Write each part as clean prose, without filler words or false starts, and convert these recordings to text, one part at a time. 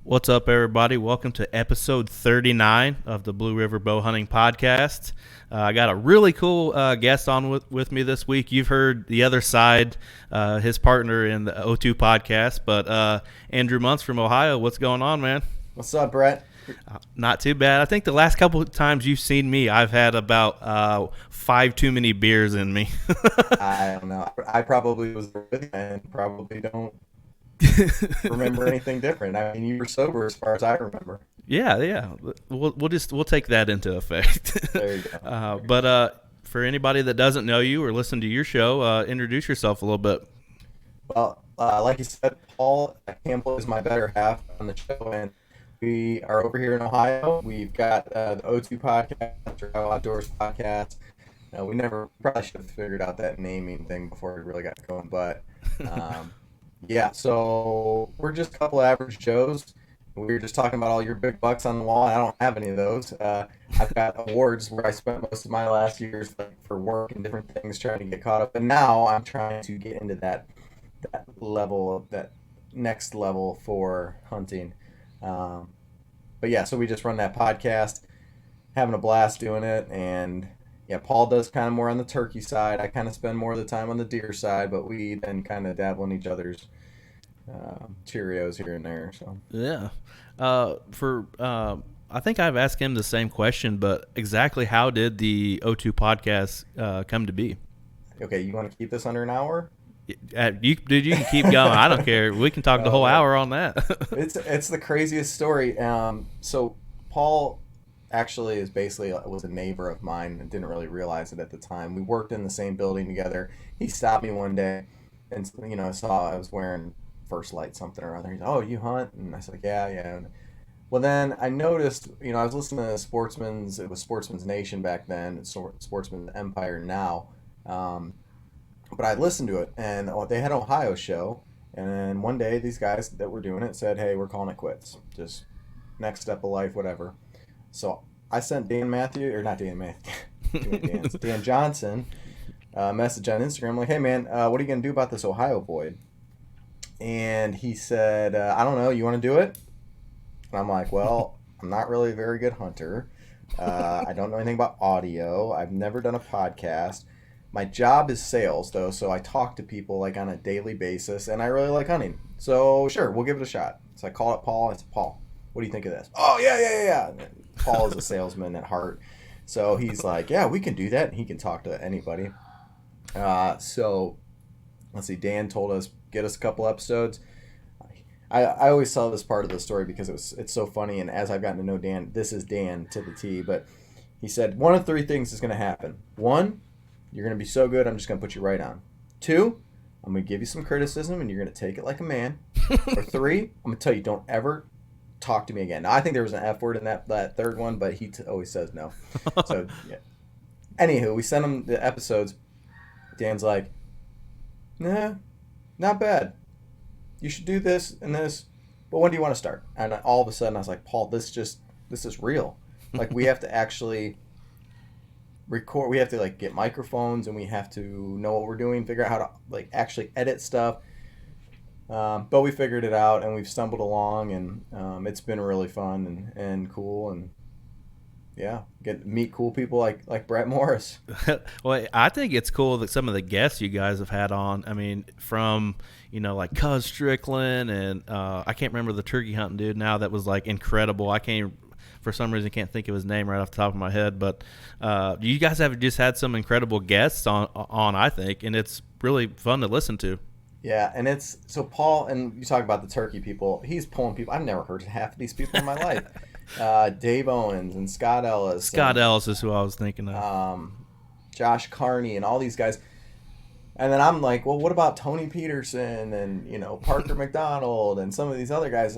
What's up, everybody? Welcome to episode 39 of the Blue River Bow Hunting Podcast. I got a really cool guest on with me this week. You've heard the other side, his partner in the O2 podcast, but Andrew Muntz from Ohio. What's going on, man? What's up, Brett? Not too bad. I think the last couple of times you've seen me, I've had about 5 too many beers in me. I don't know. I probably was with you and probably don't remember anything different. I mean, you were sober as far as I remember. Yeah. We'll take that into effect. There you go. But for anybody that doesn't know you or listen to your show, introduce yourself a little bit. Well, like you said, Paul Campbell is my better half on the show, and we are over here in Ohio. We've got the O2 podcast, Ohio Outdoors podcast. We probably should have figured out that naming thing before we really got going, but yeah, so we're just a couple of average Joes. We were just talking about all your big bucks on the wall. I don't have any of those. I've got awards where I spent most of my last years for work and different things trying to get caught up. And now I'm trying to get into that level, that next level for hunting. But yeah, so we just run that podcast, having a blast doing it. And yeah, Paul does kind of more on the turkey side. I kind of spend more of the time on the deer side, but we then kind of dabble in each other's Cheerios here and there. So Yeah. I think I've asked him the same question, but exactly how did the O2 podcast come to be? okay, you want to keep this under an hour? You can keep going. I don't care. We can talk the whole hour on that. It's the craziest story. So Paul actually was a neighbor of mine and didn't really realize it at the time. We worked in the same building together. He stopped me one day and saw I was wearing First Light something or other. He's like, "Oh, you hunt?" And I said, "Yeah." And, well, then I noticed, I was listening to it was Sportsman's Nation back then. It's Sportsman's Empire now. But I listened to it, and they had an Ohio show. And then one day, these guys that were doing it said, "Hey, we're calling it quits. Just next step of life, whatever." So I sent Dan Johnson a message on Instagram like, "Hey, man, what are you going to do about this Ohio void?" And he said, "I don't know. You want to do it?" And I'm like, "Well, I'm not really a very good hunter. I don't know anything about audio. I've never done a podcast. My job is sales, though, so I talk to people like on a daily basis, and I really like hunting. So sure, we'll give it a shot." So I call up Paul. I said, "Paul, what do you think of this?" "Oh, yeah. Paul is a salesman at heart. So he's like, "Yeah, we can do that." And he can talk to anybody. So let's see. Dan told us, get us a couple episodes. I always tell this part of the story because it's so funny. And as I've gotten to know Dan, this is Dan to the T. But he said, one of three things is going to happen. One, you're going to be so good, I'm just going to put you right on. Two, I'm going to give you some criticism and you're going to take it like a man. Or three, I'm going to tell you, don't ever talk to me again. Now, I think there was an F word in that third one, but he always says no. So, yeah. Anywho, we sent him the episodes. Dan's like, "Nah, not bad. You should do this and this, but when do you want to start?" And all of a sudden, I was like, "Paul, this is real. Like, we have to actually record. We have to get microphones, and we have to know what we're doing, figure out how to actually edit stuff." But we figured it out, and we've stumbled along, and it's been really fun and cool, and yeah, get to meet cool people like Brett Morris. Well, I think it's cool that some of the guests you guys have had on, I mean, from, like Cuz Strickland and I can't remember the turkey hunting dude now that was incredible. For some reason, can't think of his name right off the top of my head, but you guys have just had some incredible guests on, I think, and it's really fun to listen to. Yeah, and it's so Paul, and you talk about the turkey people. He's pulling people. I've never heard of half of these people in my life. Dave Owens and Scott Ellis. Scott Ellis is who I was thinking of. Josh Carney and all these guys. And then I'm like, well, what about Tony Peterson and Parker McDonald and some of these other guys?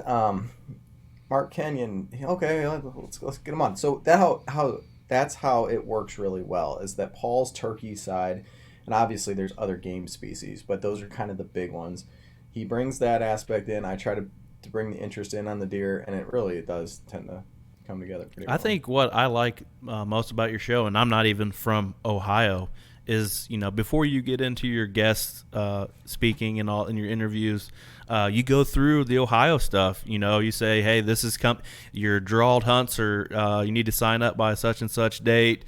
Mark Kenyon. Okay, let's get them on. So that's how it works really well. Is that Paul's turkey side. And obviously there's other game species, but those are kind of the big ones. He brings that aspect in. I try to bring the interest in on the deer, and it does tend to come together pretty well. I think what I like most about your show, and I'm not even from Ohio, is before you get into your guests speaking and all in your interviews, you go through the Ohio stuff. You say, hey, this is your drawled hunts, or you need to sign up by such and such date.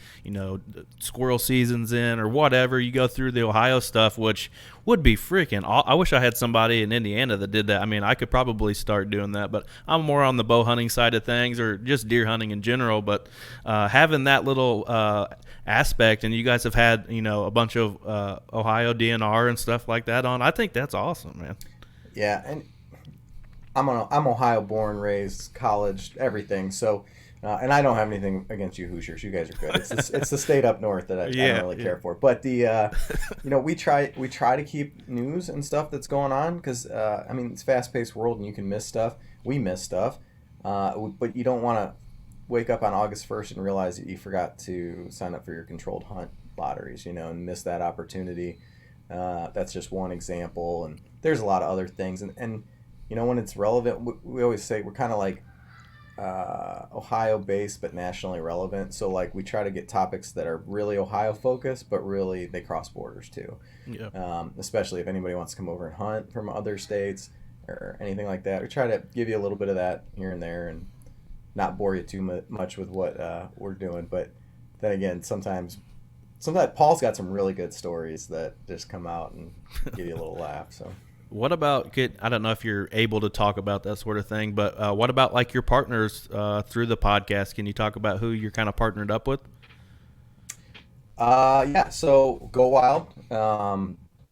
Squirrel season's in or whatever. You go through the Ohio stuff, which would be freaking. I wish I had somebody in Indiana that did that. I mean, I could probably start doing that, but I'm more on the bow hunting side of things, or just deer hunting in general. But having that little aspect, and you guys have had a bunch of Ohio DNR and stuff like that on. I think that's awesome, man. Yeah, and I'm Ohio born, raised, college, everything. So, and I don't have anything against you Hoosiers. You guys are good. It's the state up north that I don't really care for. But we try to keep news and stuff that's going on, because I mean, it's a fast paced world and you can miss stuff. We miss stuff, but you don't want to wake up on August 1st and realize that you forgot to sign up for your controlled hunt lotteries, and miss that opportunity. That's just one example, and there's a lot of other things. And when it's relevant, we always say we're kind of like Ohio based but nationally relevant. So like we try to get topics that are really Ohio focused, but really they cross borders too. Yeah. Especially if anybody wants to come over and hunt from other states or anything like that. We try to give you a little bit of that here and there, and not bore you too much with what we're doing. But then again, sometimes Paul's got some really good stories that just come out and give you a little laugh. So what about, I don't know if you're able to talk about that sort of thing, but what about like your partners through the podcast? Can you talk about who you're kind of partnered up with? Yeah, so Go Wild.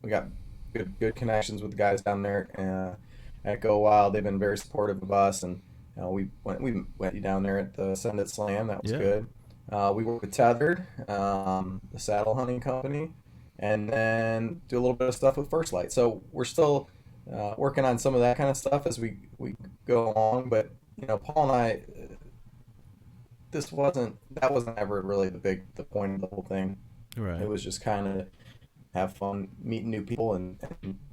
We got good connections with the guys down there at Go Wild. They've been very supportive of us, and we went down there at the Send It Slam. That was good. We work with Tethered, the saddle hunting company, and then do a little bit of stuff with First Light. So we're still working on some of that kind of stuff as we go along. But Paul and I, that wasn't ever really the point of the whole thing. Right. It was just kind of have fun meeting new people and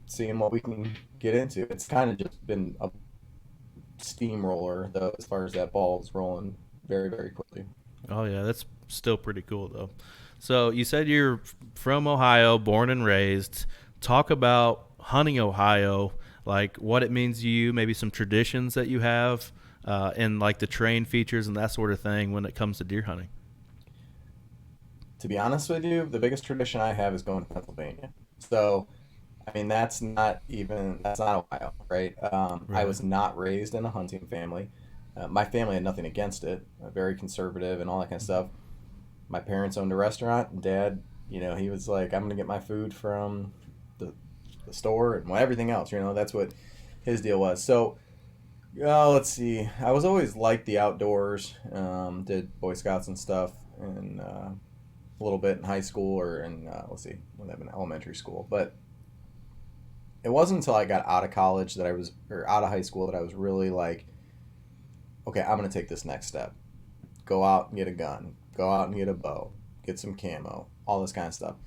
seeing what we can get into. It's kind of just been a steamroller though, as far as that ball is rolling very, very quickly. Oh yeah, that's still pretty cool though. So you said you're from Ohio, born and raised. Talk about hunting Ohio, like what it means to you, maybe some traditions that you have, and like the terrain features and that sort of thing when it comes to deer hunting. To be honest with you, the biggest tradition I have is going to Pennsylvania. So, I mean, that's not Ohio, right? Right. I was not raised in a hunting family. My family had nothing against it, very conservative and all that kind of stuff. My parents owned a restaurant, and Dad, he was like, I'm going to get my food from the store and everything else, that's what his deal was. So, let's see. I was always like the outdoors, did Boy Scouts and stuff, and a little bit in high school or in, when I'm in elementary school. But it wasn't until I got out of college or out of high school that I was really like, okay, I'm going to take this next step. Go out and get a gun. Go out and get a bow. Get some camo. All this kind of stuff.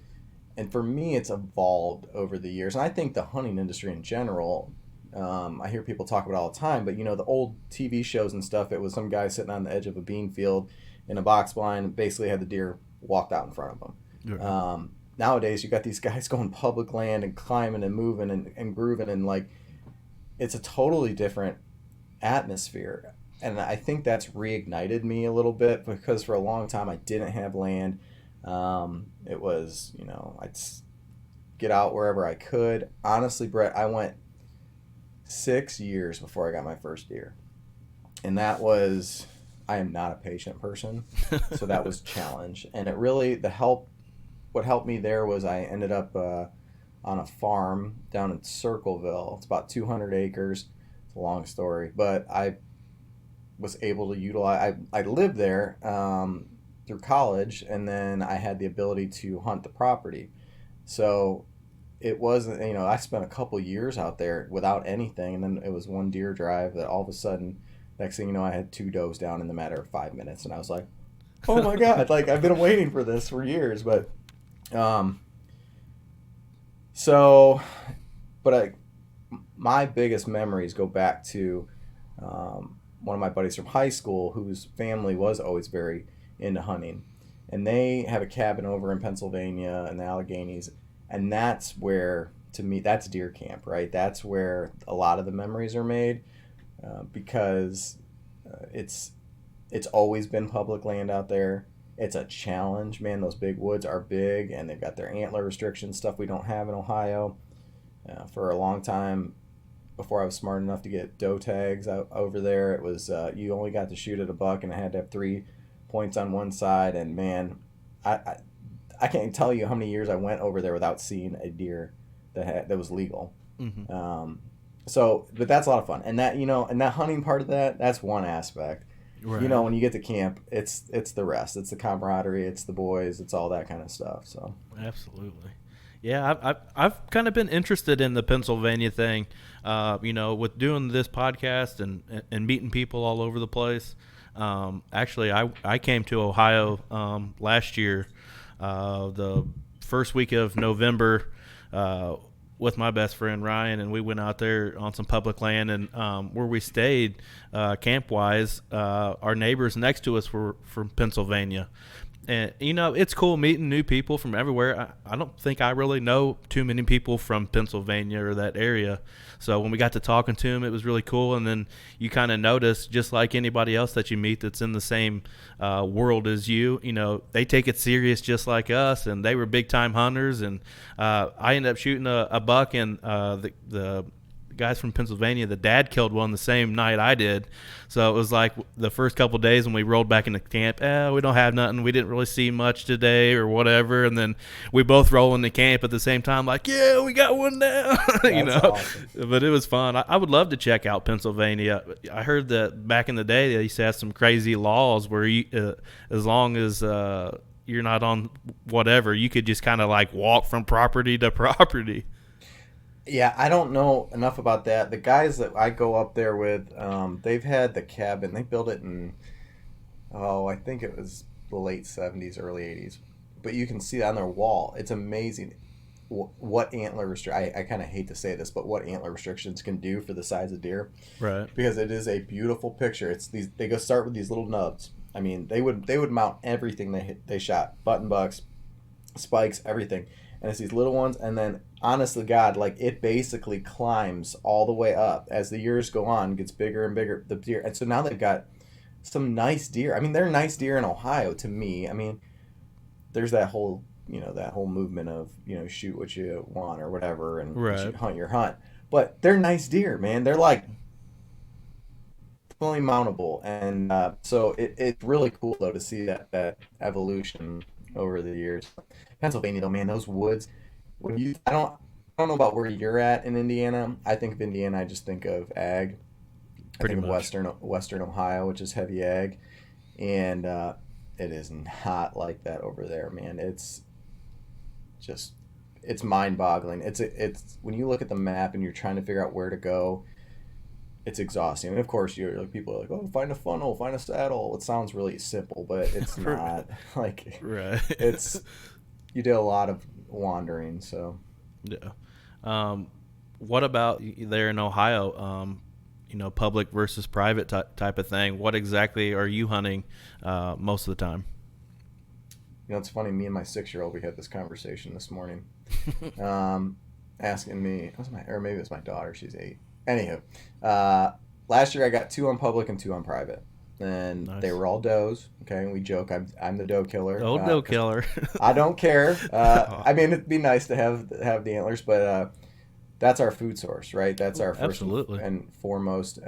And for me, it's evolved over the years. And I think the hunting industry in general, I hear people talk about it all the time, but the old TV shows and stuff, it was some guy sitting on the edge of a bean field in a box blind and basically had the deer walked out in front of him. Yeah. Nowadays, you got these guys going public land and climbing and moving and grooving, and like it's a totally different atmosphere. And I think that's reignited me a little bit, because for a long time I didn't have land. It was, I'd get out wherever I could. Honestly, Brett, I went 6 years before I got my first deer. And I am not a patient person, so that was a challenge. And it really, what helped me there was I ended up on a farm down in Circleville. It's about 200 acres. It's a long story, but I was able to utilize, I lived there through college, and then I had the ability to hunt the property. So it wasn't, I spent a couple years out there without anything, and then it was one deer drive that all of a sudden, next thing you know, I had 2 does down in the matter of 5 minutes, and I was like, oh my God, like I've been waiting for this for years. But my biggest memories go back to one of my buddies from high school whose family was always very into hunting, and they have a cabin over in Pennsylvania in the Alleghenies, and that's where to me, that's deer camp, right? That's where a lot of the memories are made, because it's always been public land out there. It's a challenge, man. Those big woods are big, and they've got their antler restrictions, stuff we don't have in Ohio. For a long time, before I was smart enough to get doe tags out over there, it was you only got to shoot at a buck, and it had to have 3 points on one side. And man, I I can't tell you how many years I went over there without seeing a deer that was legal. Mm-hmm. But that's a lot of fun, and that hunting part of that's one aspect. Right. When you get to camp, it's the rest. It's the camaraderie. It's the boys. It's all that kind of stuff. So absolutely, yeah. I've kind of been interested in the Pennsylvania thing, with doing this podcast and meeting people all over the place. Actually, I came to Ohio last year, the first week of November. With my best friend Ryan, and we went out there on some public land, and where we stayed camp wise, our neighbors next to us were from Pennsylvania. And it's cool meeting new people from everywhere. I don't think I really know too many people from Pennsylvania or that area, so when we got to talking to them, it was really cool. And then you kind of notice, just like anybody else that you meet that's in the same world as you, they take it serious just like us, and they were big time hunters. And I ended up shooting a buck, and the guys from Pennsylvania, the dad killed one the same night I did. So it was like the first couple of days when we rolled back into camp, we don't have nothing. We didn't really see much today or whatever. And then we both roll into camp at the same time, like, yeah, we got one now. Awesome. But it was fun. I would love to check out Pennsylvania. I heard that back in the day they used to have some crazy laws where you, as long as you're not on whatever, you could just kind of like walk from property to property. Yeah, I don't know enough about that. The guys that I go up there with, they've had the cabin. They built it in, I think it was the late 70s, early 80s. But you can see on their wall. It's amazing what antler I kind of hate to say this, but what antler restrictions can do for the size of deer. Right. Because it is a beautiful picture. It's they go start with these little nubs. I mean, they would mount everything they shot, button bucks, spikes, everything. And it's these little ones, and then, honest to God, like, it basically climbs all the way up as the years go on, gets bigger and bigger, the deer. And so now they've got some nice deer. I mean, they're nice deer in Ohio to me. I mean, there's that whole movement of, shoot what you want or whatever, and right. hunt your hunt. But they're nice deer, man. They're like fully mountable, and so it's really cool though to see that evolution over the years. Pennsylvania though, man, those woods. I don't know about where you're at in Indiana. I think of Indiana, I just think of ag. Pretty I think much. of Western Ohio, which is heavy ag, and it is not like that over there, man. It's mind-boggling. It's when you look at the map and you're trying to figure out where to go, it's exhausting. And of course, people are like, "Oh, find a funnel, find a saddle." It sounds really simple, but it's not. Like, right. You did a lot of wandering, so. Yeah. What about there in Ohio? Public versus private type of thing. What exactly are you hunting most of the time? It's funny. Me and my 6-year-old, we had this conversation this morning, asking me, or maybe it was my daughter. She's 8. Anywho, last year I got 2 on public and 2 on private, and nice. They were all does. Okay, and we joke I'm the doe killer. Doe killer. I don't care. I mean, it'd be nice to have the antlers, but that's our food source, right? That's our first and foremost.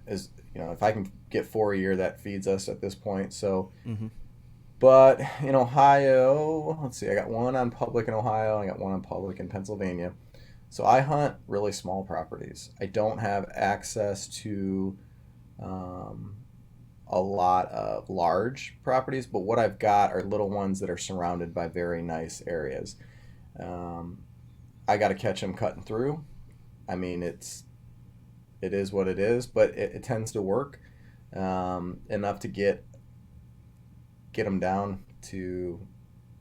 Is if I can get 4 a year, that feeds us at this point. So. Mm-hmm. But in Ohio, let's see, I got 1 on public in Ohio, I got 1 on public in Pennsylvania. So I hunt really small properties. I don't have access to a lot of large properties, but what I've got are little ones that are surrounded by very nice areas. I got to catch them cutting through. I mean, it is what it is, but it tends to work enough to get them down to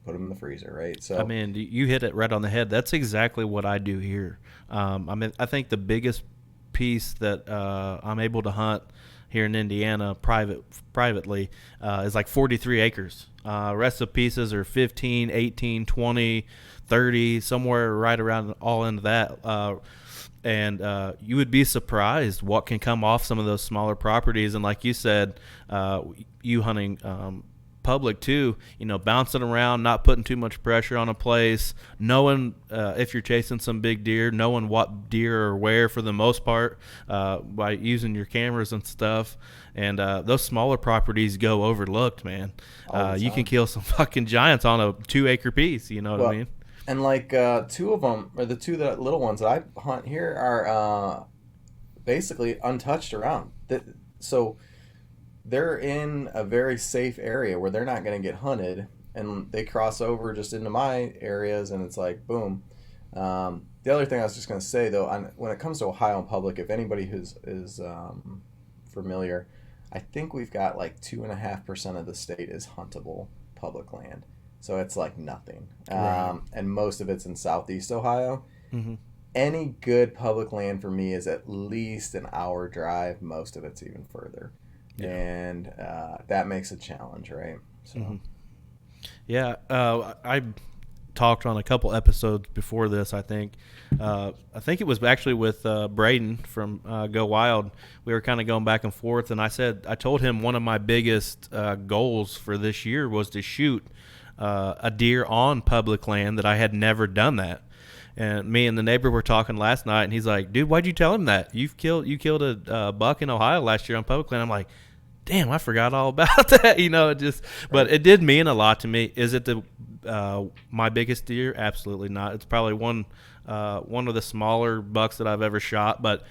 put them in the freezer, right? So I mean, you hit it right on the head. That's exactly what I do here. I think the biggest piece that I'm able to hunt here in Indiana privately is like 43 acres. Rest of pieces are 15, 18, 20, 30, somewhere right around all into that. And you would be surprised what can come off some of those smaller properties. And like you said, you hunting public too, bouncing around, not putting too much pressure on a place, knowing if you're chasing some big deer, knowing what deer are where for the most part by using your cameras and stuff. And those smaller properties go overlooked, man. You can kill some fucking giants on a 2-acre piece. You know what I mean? And like two of them, or the two little ones that I hunt here, are basically untouched around. So they're in a very safe area where they're not going to get hunted, and they cross over just into my areas, and it's like boom. The other thing I was just going to say though, when it comes to Ohio and public, if anybody is familiar, I think we've got like 2.5% of the state is huntable public land. So it's like nothing. Right. And most of it's in southeast Ohio. Mm-hmm. Any good public land for me is at least an hour drive. Most of it's even further. Yeah. And that makes a challenge, right? So. Mm-hmm. Yeah. I talked on a couple episodes before this, I think. I think it was actually with Braden from Go Wild. We were kind of going back and forth, and I told him one of my biggest goals for this year was to shoot a deer on public land, that I had never done that. And me and the neighbor were talking last night, and he's like, dude, why'd you tell him that? You killed a buck in Ohio last year on public land. I'm like, damn, I forgot all about that. But it did mean a lot to me. Is it my biggest deer? Absolutely not. It's probably one of the smaller bucks that I've ever shot, but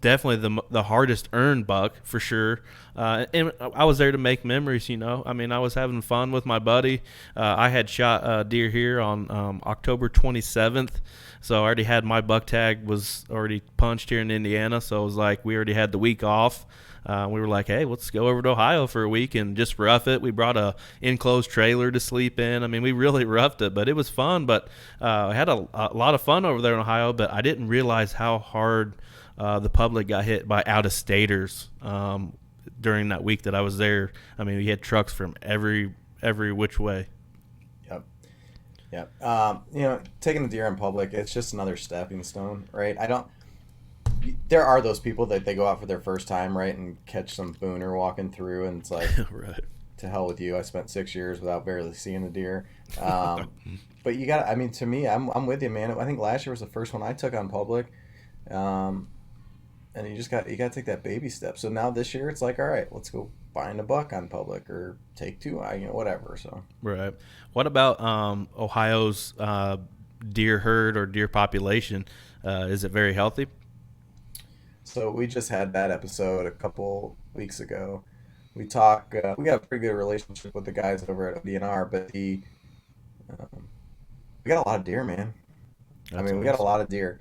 definitely the hardest earned buck for sure. And I was there to make memories. I mean, I was having fun with my buddy. I had shot a deer here on October 27th, so I already had my buck tag was already punched here in Indiana. So it was like we already had the week off. We were like, hey, let's go over to Ohio for a week and just rough it. We brought a enclosed trailer to sleep in. I mean, we really roughed it, but it was fun. But I had a lot of fun over there in Ohio, but I didn't realize how hard the public got hit by out-of-staters during that week that I was there. I mean, we had trucks from every which way. Yep. Taking the deer in public, it's just another stepping stone, right? There are those people that they go out for their first time, right, and catch some booner walking through, and it's like, right. To hell with you. I spent 6 years without barely seeing a deer. But you got, I mean, to me, I'm with you, man. I think last year was the first one I took on public. And you got to take that baby step. So now this year it's like, all right, let's go find a buck on public or take two, whatever. So right. What about Ohio's deer herd or deer population? Is it very healthy? So we just had that episode a couple weeks ago. We talk. We got a pretty good relationship with the guys over at ODNR, but we got a lot of deer, man. That's we got a lot of deer.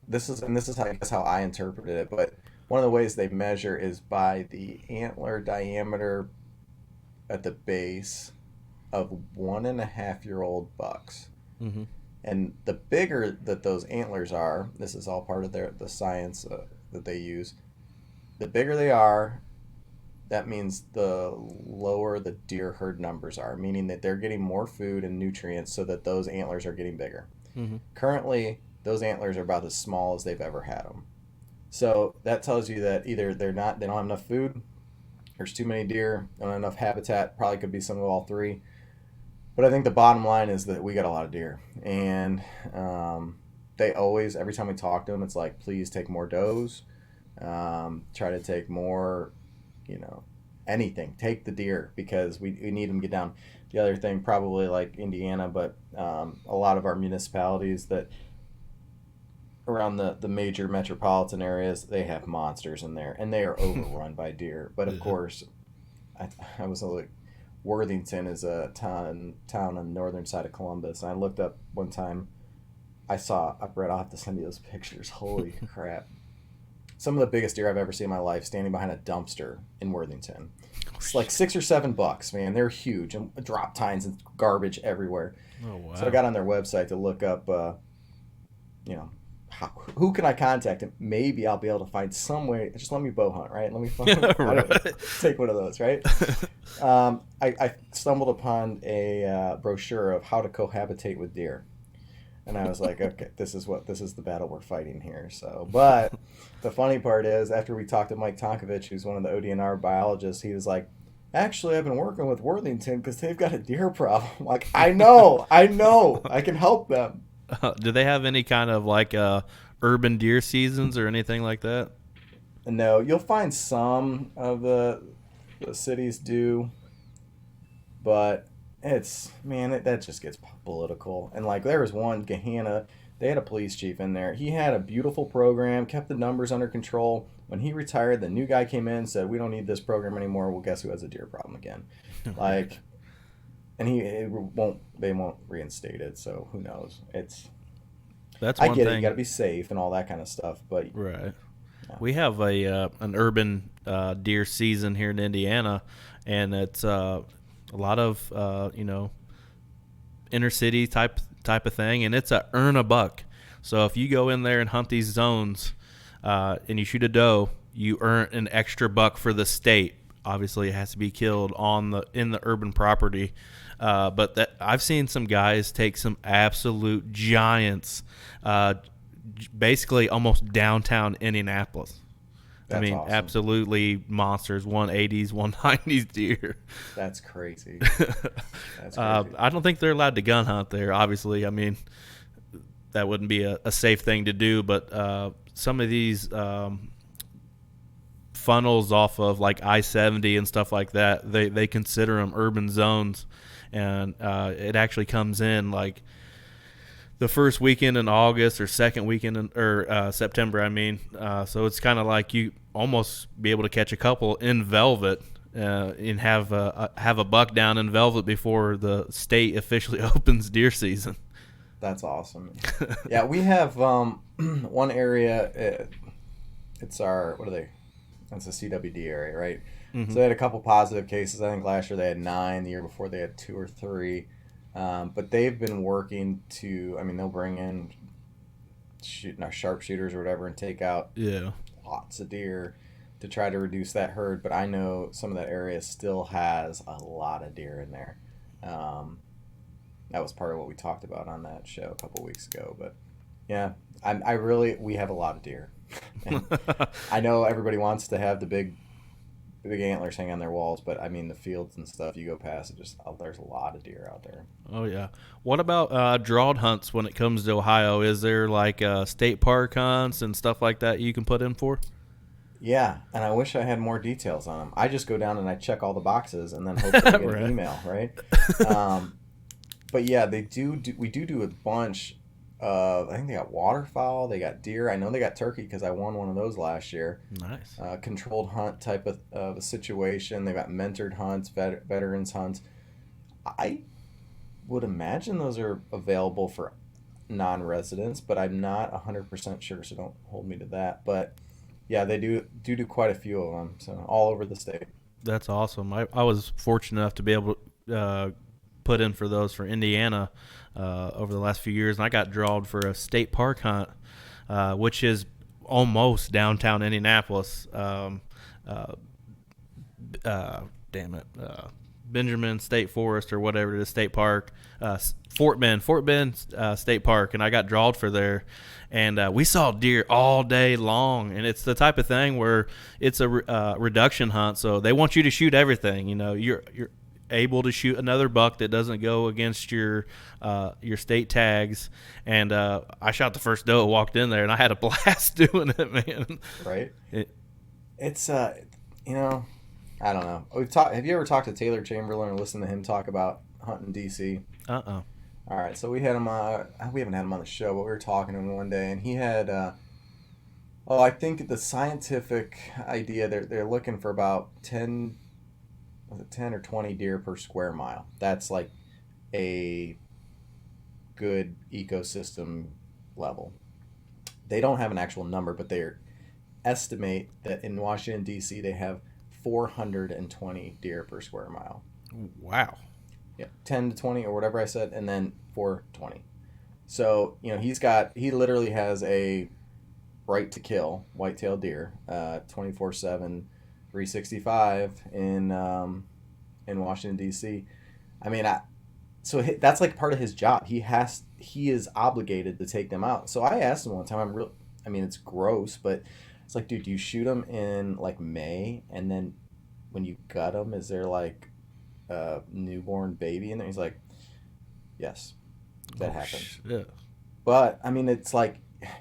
This is how, I guess, how I interpreted it, but one of the ways they measure is by the antler diameter at the base of 1.5-year-old bucks. Mm-hmm. And the bigger that those antlers are, this is all part of the science that they use. The bigger they are, that means the lower the deer herd numbers are, meaning that they're getting more food and nutrients so that those antlers are getting bigger. Mm-hmm. Currently, those antlers are about as small as they've ever had them. So that tells you that either they don't have enough food, there's too many deer, don't have enough habitat, probably could be some of all three. But I think the bottom line is that we got a lot of deer. And they always, every time we talk to them, it's like, please take more does. Try to take more, anything. Take the deer because we need them to get down. The other thing, probably like Indiana, but a lot of our municipalities that around the major metropolitan areas, they have monsters in there, and they are overrun by deer. But of course, I was like, Worthington is a town on the northern side of Columbus, and I looked up one time. I'll have to send you those pictures. Holy crap! Some of the biggest deer I've ever seen in my life standing behind a dumpster in Worthington. It's like 6 or 7 bucks, man. They're huge, and drop tines and garbage everywhere. Oh wow! So I got on their website to look up, who can I contact? And maybe I'll be able to find some way. Just let me bow hunt, right? Let me Right. take one of those, right? I stumbled upon a brochure of how to cohabitate with deer. And I was like, okay, this is the battle we're fighting here. So, but the funny part is, after we talked to Mike Tonkovich, who's one of the ODNR biologists, he was like, actually, I've been working with Worthington because they've got a deer problem. I'm like, I know, I can help them. Do they have any kind of like urban deer seasons or anything like that? No, you'll find some of the cities do, but that just gets political. And like there was one Gahanna, they had a police chief in there. He had a beautiful program, kept the numbers under control. When he retired, the new guy came in and said, "We don't need this program anymore." Well, guess who has a deer problem again? Like, and they won't reinstate it. So who knows? That's I one get it. You thing. got to be safe and all that kind of stuff, but Right. no. We have an urban deer season here in Indiana, and it's a lot of inner city type of thing, and it's a earn a buck. So if you go in there and hunt these zones, and you shoot a doe, you earn an extra buck for the state. Obviously, it has to be killed in the urban property. But I've seen some guys take some absolute giants, basically almost downtown Indianapolis. I That's mean, awesome. absolutely monsters, 180s, 190s deer. That's crazy. That's crazy. I don't think they're allowed to gun hunt there, obviously. I mean, that wouldn't be a safe thing to do, but some of these funnels off of like I-70 and stuff like that, they consider them urban zones, and it actually comes in like the first weekend in August or second weekend or September. I mean, so it's kind of like you almost be able to catch a couple in velvet and have a buck down in velvet before the state officially opens deer season. That's awesome. Yeah, we have one area. It's our what are they? It's a CWD area, right? Mm-hmm. So they had a couple positive cases. I think last year they had 9. The year before they had 2 or 3. But they've been working to. I mean, they'll bring in sharpshooters or whatever and take out lots of deer to try to reduce that herd. But I know some of that area still has a lot of deer in there. That was part of what we talked about on that show a couple weeks ago. But yeah, we have a lot of deer. And I know everybody wants to have the big antlers hang on their walls, but I mean the fields and stuff you go past, there's a lot of deer out there. Oh yeah. What about drawed hunts when it comes to Ohio? Is there like state park hunts and stuff like that you can put in for? Yeah, and I wish I had more details on them. I just go down and I check all the boxes and then hopefully get Right. an email, right? But yeah, we do a bunch of. I think they got waterfowl, they got deer. I know they got turkey because I won one of those last year. Nice. Controlled hunt type of a situation. They got mentored hunts, veterans hunts. I would imagine those are available for non-residents, but I'm not 100% sure, so don't hold me to that. But yeah, they do quite a few of them, so all over the state. That's awesome. I was fortunate enough to be able to put in for those for Indiana over the last few years, and I got drawed for a state park hunt, which is almost downtown Indianapolis. Damn it, Benjamin State Forest or whatever it is, state park, Fort Bend State Park, and I got drawed for there, and we saw deer all day long, and it's the type of thing where it's a reduction hunt, so they want you to shoot everything. You know, you're able to shoot another buck that doesn't go against your state tags, and I shot the first doe, walked in there, and I had a blast doing it, man. Right. It's I don't know. Have you ever talked to Taylor Chamberlain or listened to him talk about hunting DC? Uh-uh. All right, so we had him. We haven't had him on the show, but we were talking to him one day, and he had. I think the scientific idea they're looking for about 10 or 20 deer per square mile. That's like a good ecosystem level. They don't have an actual number, but they estimate that in Washington D.C. they have 420 deer per square mile. Wow. Yeah, 10 to 20 or whatever I said, and then 420. So, he literally has a right to kill white-tailed deer, 24/7, 365 in Washington D.C. I mean, that's like part of his job. He is obligated to take them out. So I asked him one time. I mean, it's gross, but it's like, dude, do you shoot them in like May, and then when you gut them, is there like a newborn baby in there? He's like, yes, that happens. Yeah. But I mean, it's like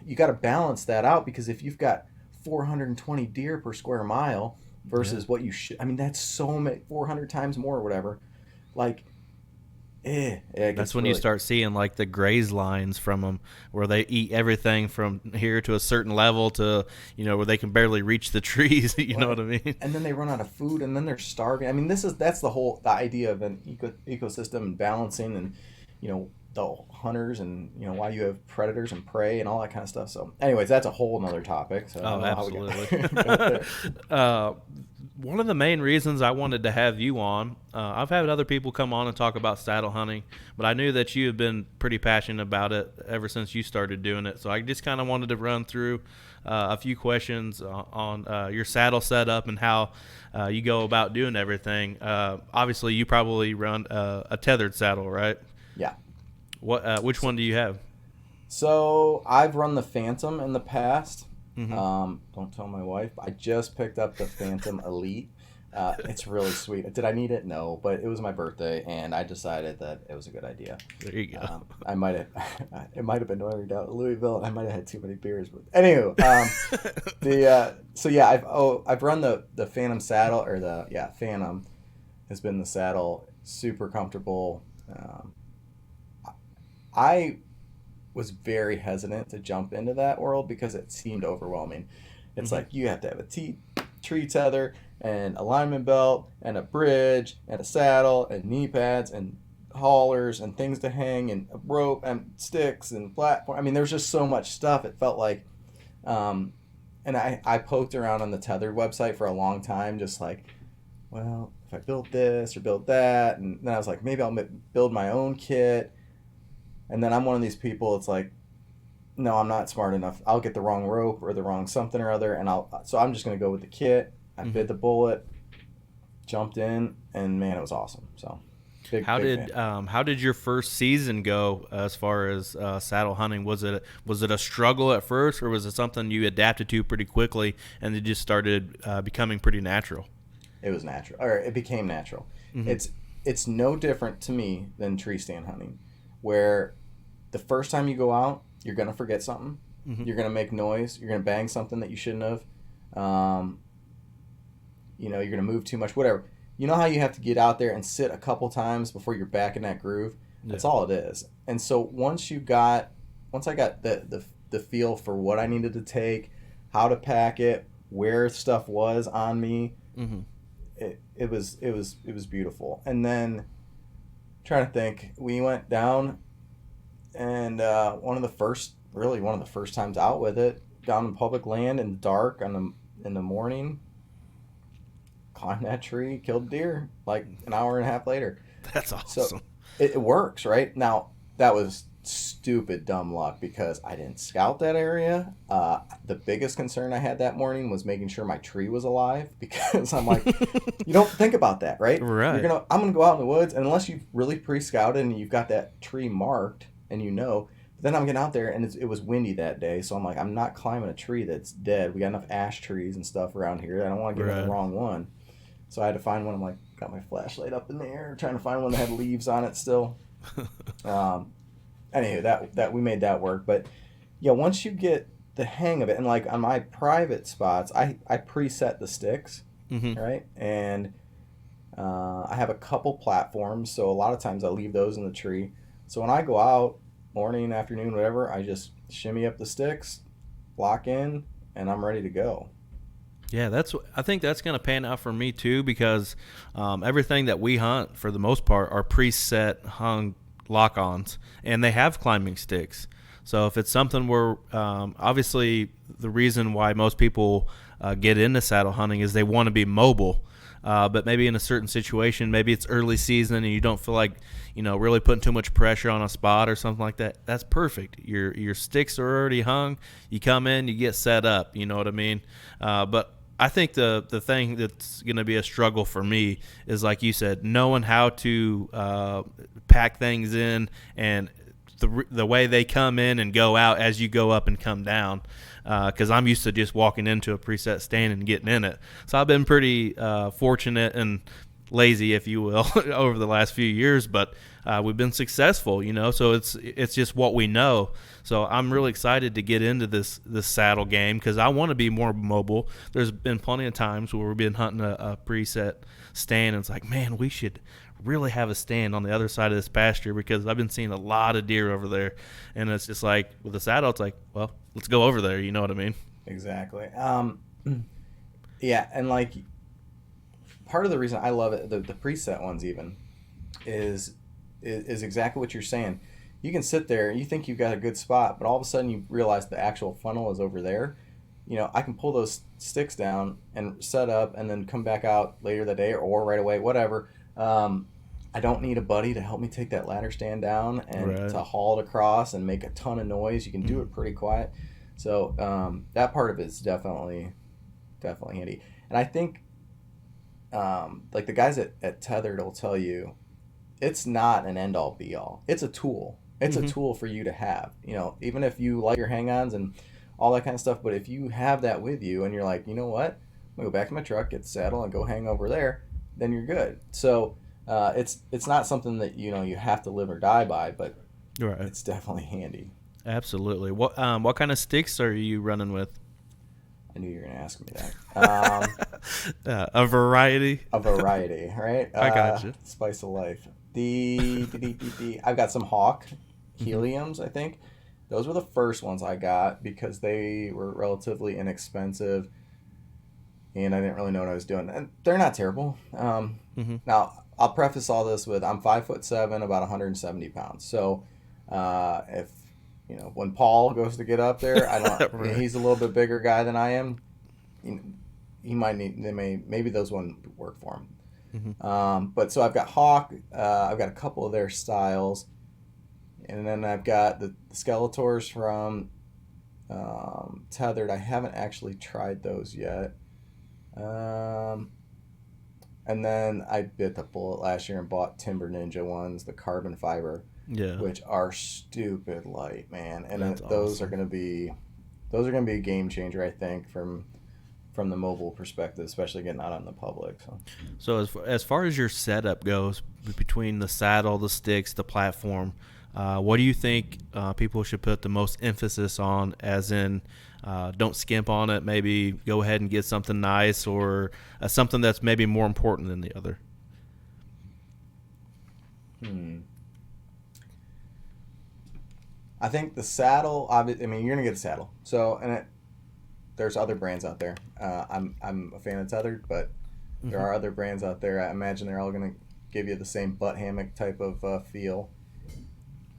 you got to balance that out, because if you've got 420 deer per square mile versus what you should, I mean, that's so many, 400 times more or whatever. Like, that's when you start seeing like the graze lines from them, where they eat everything from here to a certain level to, where they can barely reach the trees. You know what I mean? And then they run out of food, and then they're starving. I mean, that's the idea of an ecosystem and balancing, and the hunters, and why you have predators and prey and all that kind of stuff. So, anyways, that's a whole nother topic. So absolutely. One of the main reasons I wanted to have you on, I've had other people come on and talk about saddle hunting, but I knew that you have been pretty passionate about it ever since you started doing it. So I just kind of wanted to run through a few questions on your saddle setup and how you go about doing everything. Obviously, you probably run a tethered saddle, right? Yeah. Which one do you have? So I've run the Phantom in the past. Mm-hmm. Don't tell my wife. I just picked up the Phantom Elite. It's really sweet. Did I need it? No, but it was my birthday, and I decided that it was a good idea. There you go. It might have been when we were down at Louisville, and I might have had too many beers. But anywho, I've run the Phantom saddle, or Phantom has been the saddle, super comfortable. I was very hesitant to jump into that world because it seemed overwhelming. It's like you have to have a tree tether and alignment belt and a bridge and a saddle and knee pads and haulers and things to hang and a rope and sticks and platform. I mean, there's just so much stuff. It felt like, and I poked around on the tethered website for a long time, just like, well, if I build this or build that, and then I was like, maybe I'll build my own kit. And then I'm one of these people, it's like, no, I'm not smart enough. I'll get the wrong rope or the wrong something or other, so I'm just going to go with the kit. I bit the bullet, jumped in, and man, it was awesome. So, how did your first season go as far as saddle hunting? Was it a struggle at first, or was it something you adapted to pretty quickly and it just started becoming pretty natural? It was natural, or it became natural. Mm-hmm. It's no different to me than tree stand hunting, where the first time you go out, you're going to forget something. Mm-hmm. You're going to make noise. You're going to bang something that you shouldn't have. You're going to move too much, whatever. You know how you have to get out there and sit a couple times before you're back in that groove? That's all it is. And so once I got the feel for what I needed to take, how to pack it, where stuff was on me, mm-hmm. it was beautiful. And then, trying to think, we went down, and one of the first times out with it, down in public land in the dark in the morning, climbed that tree, killed deer like an hour and a half later. That's awesome. So it works, right? Now, that was stupid dumb luck because I didn't scout that area. The biggest concern I had that morning was making sure my tree was alive, because I'm like, you don't think about that, right? Right. I'm gonna go out in the woods, and unless you've really pre-scouted and you've got that tree marked, and then I'm getting out there, and it was windy that day, so I'm like, I'm not climbing a tree that's dead. We got enough ash trees and stuff around here. I don't want to get on the wrong one. So I had to find one. I'm like, got my flashlight up in the air, trying to find one that had leaves on it still. Anyway, that we made that work. But yeah, once you get the hang of it, and like on my private spots, I preset the sticks, mm-hmm. right? And I have a couple platforms, so a lot of times I leave those in the tree. So when I go out, morning, afternoon, whatever, I just shimmy up the sticks, lock in, and I'm ready to go. Yeah, I think that's going to pan out for me too, because everything that we hunt, for the most part, are preset hung lock-ons, and they have climbing sticks. So if it's something where, obviously, the reason why most people get into saddle hunting is they want to be mobile. but maybe in a certain situation, maybe it's early season and you don't feel like, really putting too much pressure on a spot or something like that. That's perfect. Your sticks are already hung. You come in, you get set up. You know what I mean? But I think the thing that's going to be a struggle for me is, like you said, knowing how to pack things in and the way they come in and go out as you go up and come down, because I'm used to just walking into a preset stand and getting in it. So I've been pretty fortunate and lazy, if you will, over the last few years, but we've been successful, so it's just what we know. So I'm really excited to get into this saddle game because I want to be more mobile. There's been plenty of times where we've been hunting a preset stand and it's like, man, we should really have a stand on the other side of this pasture because I've been seeing a lot of deer over there. And it's just like with the saddle, it's like, well, let's go over there. You know what I mean? Exactly. Yeah, and like part of the reason I love it, the preset ones even, is exactly what you're saying. You can sit there, you think you've got a good spot, but all of a sudden you realize the actual funnel is over there. I can pull those sticks down and set up and then come back out later that day or right away, whatever. I don't need a buddy to help me take that ladder stand down and to haul it across and make a ton of noise. You can do it pretty quiet. So that part of it is definitely handy. And I think like the guys at Tethered will tell you, it's not an end all be all. It's a tool. It's a tool for you to have. Even if you like your hang-ons and all that kind of stuff, but if you have that with you and you're like, you know what, I'm gonna go back to my truck, get the saddle, and go hang over there, then you're good. So it's not something that you have to live or die by, but it's definitely handy. Absolutely. What kind of sticks are you running with? I knew you were going to ask me that. A variety. A variety, right? I got you. Spice of life. I've got some Hawk Heliums, I think. Those were the first ones I got because they were relatively inexpensive, and I didn't really know what I was doing. And they're not terrible. Now, I'll preface all this with I'm 5'7", about 170 pounds. So if when Paul goes to get up there, I don't. He's a little bit bigger guy than I am. He might need. Maybe those wouldn't work for him. But so I've got Hawk. I've got a couple of their styles, and then I've got the Skeletors from Tethered. I haven't actually tried those yet. And then I bit the bullet last year and bought Timber Ninja ones, the carbon fiber. Yeah. Which are stupid light, man, and those awesome. are gonna be a game changer, I think, from the mobile perspective, especially getting out on the public. So as far as your setup goes, between the saddle, the sticks, the platform, what do you think people should put the most emphasis on? As in, don't skimp on it. Maybe go ahead and get something nice or something that's maybe more important than the other. I think the saddle. I mean, you're gonna get a saddle. So, and there's other brands out there. I'm a fan of Tethered, but there are other brands out there. I imagine they're all gonna give you the same butt hammock type of feel.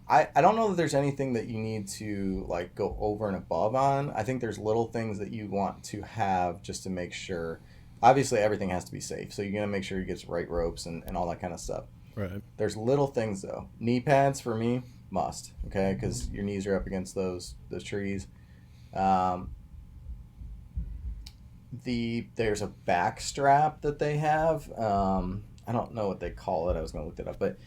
I don't know that there's anything that you need to like go over and above on. I think there's little things that you want to have just to make sure. Obviously, everything has to be safe, so you're gonna make sure you get the right ropes and all that kind of stuff. Right. There's little things though. Knee pads for me must, okay, because your knees are up against those trees. There's a back strap that they have. I don't know what they call it. I was gonna look it up, but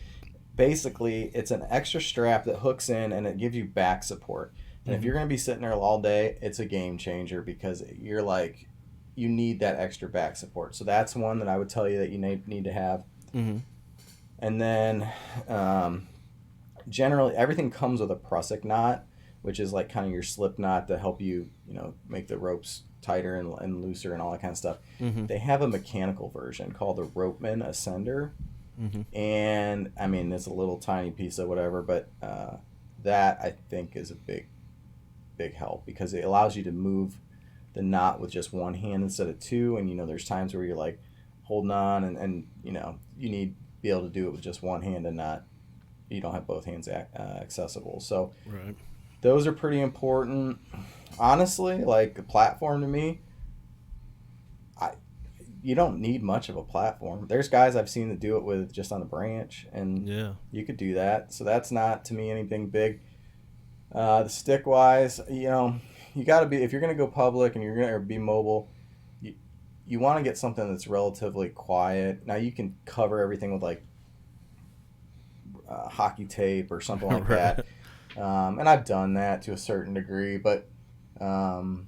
basically it's an extra strap that hooks in and it gives you back support. And if you're gonna be sitting there all day, it's a game changer because you're like, you need that extra back support. So that's one that I would tell you that you need to have. And then generally everything comes with a prusik knot, which is like kind of your slip knot to help you, make the ropes tighter and looser and all that kind of stuff. They have a mechanical version called the Ropeman Ascender. And I mean, it's a little tiny piece of whatever, but that I think is a big help because it allows you to move the knot with just one hand instead of two. And, there's times where you're like holding on and you need to be able to do it with just one hand and you don't have both hands accessible. So those are pretty important. Honestly, like the platform to me, you don't need much of a platform. There's guys I've seen that do it with just on a branch, and Yeah. you could do that. So that's not to me anything big. The stick wise, you got to be, if you're going to go public and you're going to be mobile, you, you want to get something that's relatively quiet. Now you can cover everything with like hockey tape or something like Right. that. And I've done that to a certain degree, but um,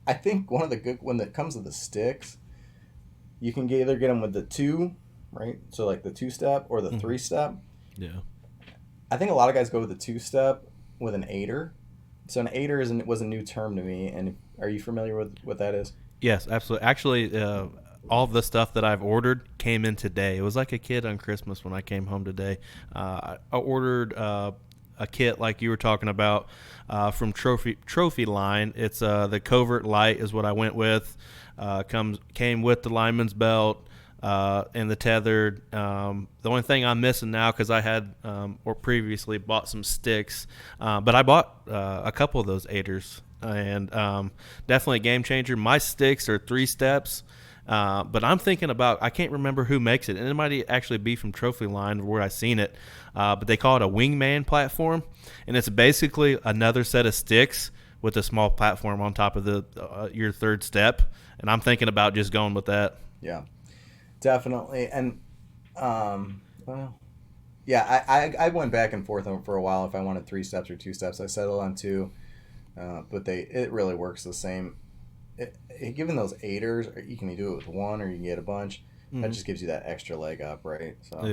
I think one of the good, when it comes to the sticks, you can either get them with the two, right? So like the two step or the Hmm. three step. Yeah. I think a lot of guys go with the two step with an aider. So an aider was a new term to me. And are you familiar with what that is? Yes, absolutely. Actually, all of the stuff that I've ordered came in today. It was like a kid on Christmas when I came home today. I ordered a kit like you were talking about from Trophy Line. It's the Covert Light is what I went with. Came with the lineman's belt. And the tethered. The only thing I'm missing now, because I had or previously bought some sticks, but I bought a couple of those aiders, and definitely a game changer. My sticks are 3 steps, but I'm thinking about, I can't remember who makes it, and it might actually be from Trophy Line where I seen it, but they call it a wingman platform, and it's basically another set of sticks with a small platform on top of the your 3rd step, and I'm thinking about just going with that. Yeah, definitely. And well, yeah, I went back and forth for a while if I wanted 3 steps or 2 steps. I settled on 2, but it really works the same. Given those aiders, you can do it with 1 or you can get a bunch. That Mhm. just gives you that extra leg up, right? So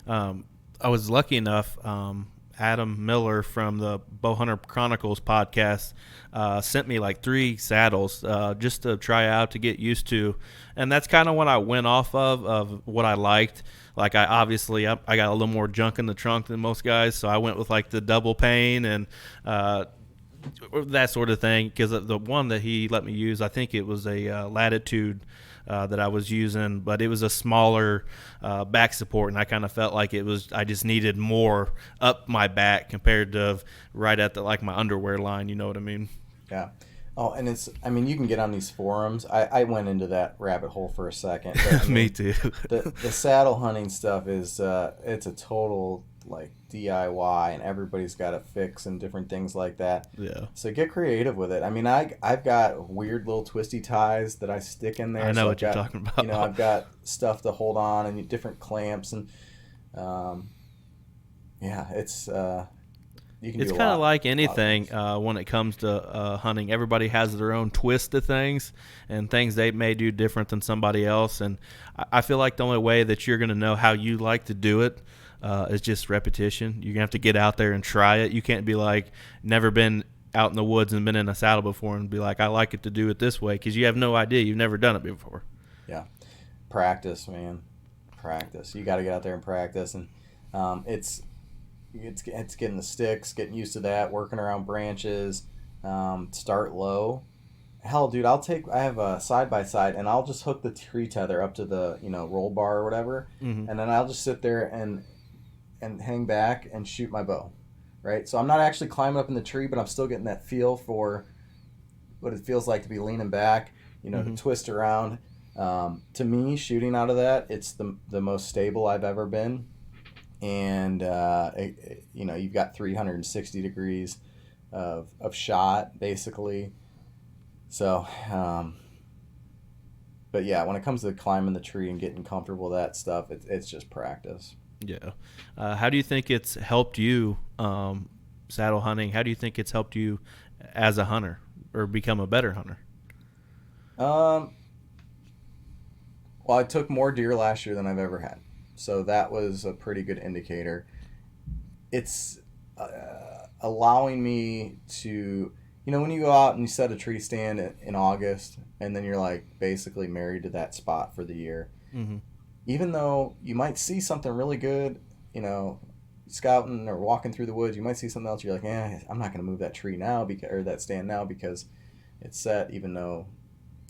Yeah. I was lucky enough. Adam Miller from the Bowhunter Chronicles podcast sent me like 3 saddles just to try out to get used to, and that's kind of what I went off of what I liked. Like I got a little more junk in the trunk than most guys, so I went with like the double pane and that sort of thing, because the one that he let me use, I think it was a Latitude that I was using, but it was a smaller back support, and I kind of felt like I just needed more up my back compared to right at the like my underwear line. You know what I mean? yeah. Oh, and I mean, you can get on these forums. I went into that rabbit hole for a second, but I Me mean, too. the saddle hunting stuff is it's a total like DIY, and everybody's got a fix and different things like that. Yeah, So get creative with it. I mean, I've got weird little twisty ties that I stick in I there. know So I've what you're got, talking about. I've got stuff to hold on and different clamps, and um, yeah, it's you can It's do kind of like a lot of anything things. when it comes to hunting. Everybody has their own twist to things, and things they may do different than somebody else. And I feel like the only way that you're going to know how you like to do it is just repetition. You're going to have to get out there and try it. You can't be like, never been out in the woods and been in a saddle before and be like, I like it to do it this way, because you have no idea. You've never done it before. Yeah, practice, man, practice. You got to get out there and practice, and it's getting the sticks, getting used to that, working around branches. Start low. Hell, dude, I have a side by side, and I'll just hook the tree tether up to the roll bar or whatever, Mm-hmm. and then I'll just sit there and hang back and shoot my bow, right? So I'm not actually climbing up in the tree, but I'm still getting that feel for what it feels like to be leaning back, to Mm-hmm. twist around. To me, shooting out of that, it's the most stable I've ever been, and you've got 360 degrees of shot basically. So, but yeah, when it comes to climbing the tree and getting comfortable with that stuff, it's just practice. Yeah. How do you think it's helped you saddle hunting? How do you think it's helped you as a hunter or become a better hunter? Um, well, I took more deer last year than I've ever had, so that was a pretty good indicator. It's allowing me to, when you go out and you set a tree stand in August, and then you're like basically married to that spot for the year. Mm-hmm. Even though you might see something really good, you know, scouting or walking through the woods, you might see something else. You're like, I'm not going to move that tree now or that stand now because it's set. Even though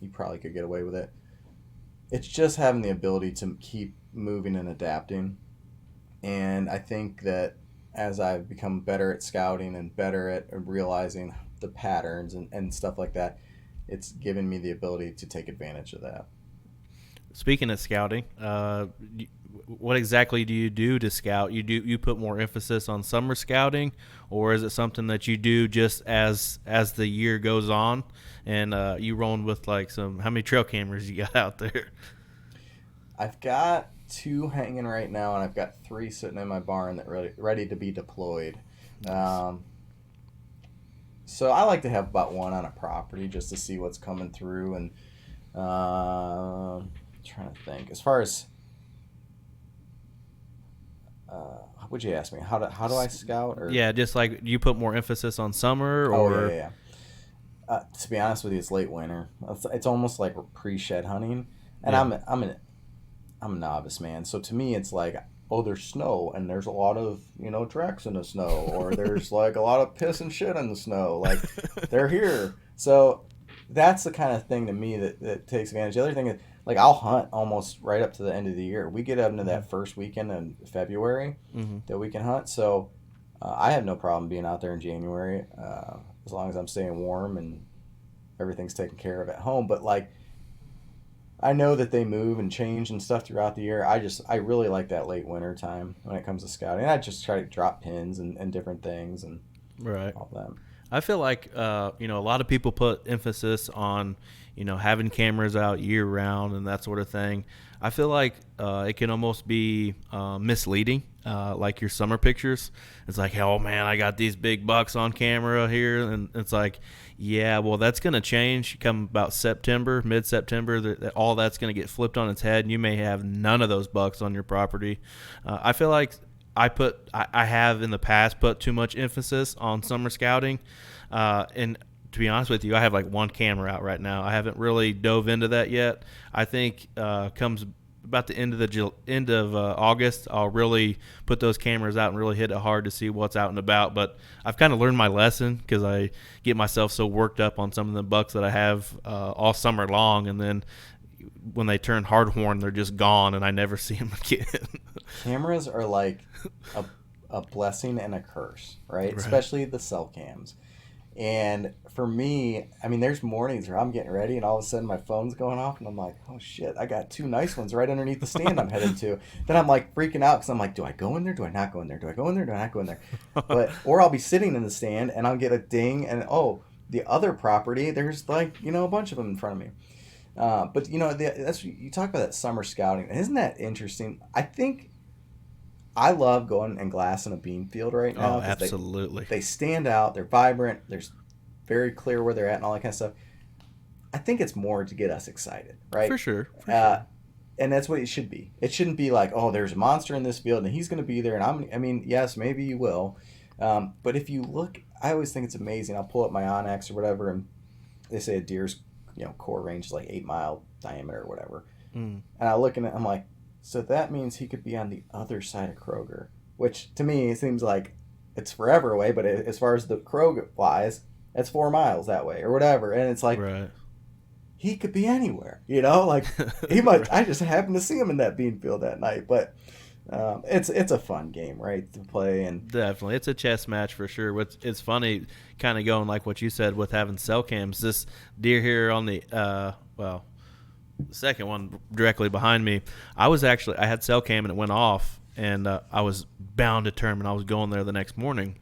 you probably could get away with it. It's just having the ability to keep moving and adapting. And I think that as I've become better at scouting and better at realizing the patterns and stuff like that, it's given me the ability to take advantage of that. Speaking of scouting, what exactly do you do to scout? You put more emphasis on summer scouting, or is it something that you do just as the year goes on, and you rolling with like some? How many trail cameras you got out there? I've got 2 hanging right now, and I've got 3 sitting in my barn that ready to be deployed. Nice. So I like to have about 1 on a property just to see what's coming through, and trying to think as far as would you ask me how do I scout or Yeah, just like you put more emphasis on summer, oh yeah, or yeah, yeah. To be honest with you, it's late winter. It's almost like pre-shed hunting, and yeah, I'm a novice, man. So to me, it's like, oh, there's snow, and there's a lot of tracks in the snow, or there's like a lot of piss and shit in the snow. Like they're here, so that's the kind of thing to me that takes advantage. The other thing is, like, I'll hunt almost right up to the end of the year. We get up into that first weekend in February mm-hmm. that we can hunt. So I have no problem being out there in January as long as I'm staying warm and everything's taken care of at home. But like, I know that they move and change and stuff throughout the year. I really like that late winter time when it comes to scouting. I just try to drop pins and different things and Right. all that. I feel like a lot of people put emphasis on having cameras out year round and that sort of thing. I feel like it can almost be misleading, like your summer pictures. It's like, oh man, I got these big bucks on camera here, and it's like, yeah, well, that's going to change come about September, mid-September. All that's going to get flipped on its head, and you may have none of those bucks on your property. I feel like I have in the past put too much emphasis on summer scouting, and to be honest with you, I have like 1 camera out right now. I haven't really dove into that yet. I think comes about the end of August, I'll really put those cameras out and really hit it hard to see what's out and about. But I've kind of learned my lesson because I get myself so worked up on some of the bucks that I have all summer long, and then when they turn hardhorn, they're just gone, and I never see them again. Cameras are like a blessing and a curse, right? Especially the cell cams. And for me, I mean, there's mornings where I'm getting ready and all of a sudden my phone's going off and I'm like, oh shit, I got 2 nice ones right underneath the stand I'm headed to. Then I'm like freaking out because I'm like, do I go in there? Do I not go in there? Do I go in there? Do I not go in there? Or I'll be sitting in the stand and I'll get a ding and oh, the other property, there's like, a bunch of them in front of me. But that's you talk about that summer scouting. Isn't that interesting? I think I love going and glassing a bean field right now. Oh, absolutely. They stand out. They're vibrant. There's very clear where they're at and all that kind of stuff. I think it's more to get us excited, right? For sure. And that's what it should be. It shouldn't be like, oh, there's a monster in this field and he's going to be there. And I mean, yes, maybe you will. But if you look, I always think it's amazing. I'll pull up my Onyx or whatever, and they say a deer's core range is like 8-mile diameter or whatever. And I look at it, I'm like, so that means he could be on the other side of Kroger, which to me seems like it's forever away. But as far as the Kroger flies, it's 4 miles that way or whatever. And it's like, right. He could be anywhere, like he might. Right. I just happened to see him in that bean field that night. But it's a fun game, right, to play. And definitely, it's a chess match for sure. It's funny, kind of going like what you said with having cell cams. This deer here on the the second one directly behind me, I had cell cam and it went off, and I was bound determined I was going there the next morning.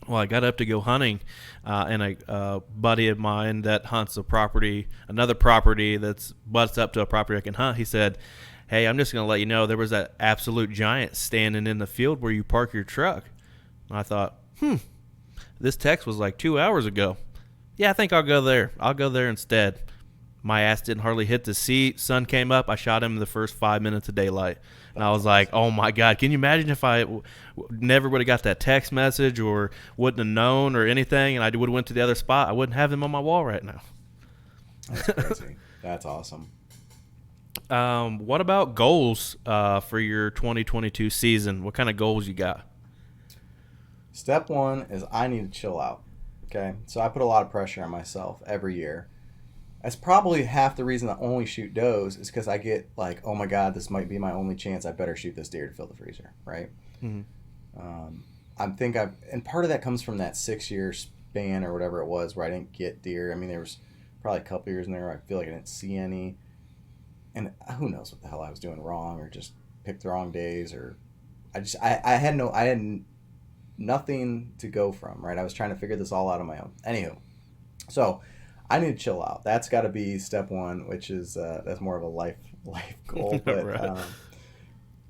Well, I got up to go hunting, and a buddy of mine that hunts another property that's butts up to a property I can hunt, he said, hey, I'm just going to let you know there was that absolute giant standing in the field where you park your truck. And I thought, this text was like 2 hours ago. Yeah, I think I'll go there. I'll go there instead. My ass didn't hardly hit the seat. Sun came up. I shot him in the first 5 minutes of daylight. And I was like, oh, my God. Can you imagine if I never would have got that text message or wouldn't have known or anything, and I would have went to the other spot? I wouldn't have him on my wall right now. That's crazy. That's awesome. What about goals for your 2022 season? What kind of goals you got? Step 1 is I need to chill out. Okay? So I put a lot of pressure on myself every year. That's probably half the reason I only shoot does is because I get like, oh my God, this might be my only chance. I better shoot this deer to fill the freezer, right? Mm-hmm. And part of that comes from that 6-year span or whatever it was where I didn't get deer. I mean, there was probably a couple years in there where I feel like I didn't see any. And who knows what the hell I was doing wrong, or just picked the wrong days, or I had nothing to go from, right? I was trying to figure this all out on my own. Anywho, so I need to chill out. That's got to be step one, which is that's more of a life goal. But Right.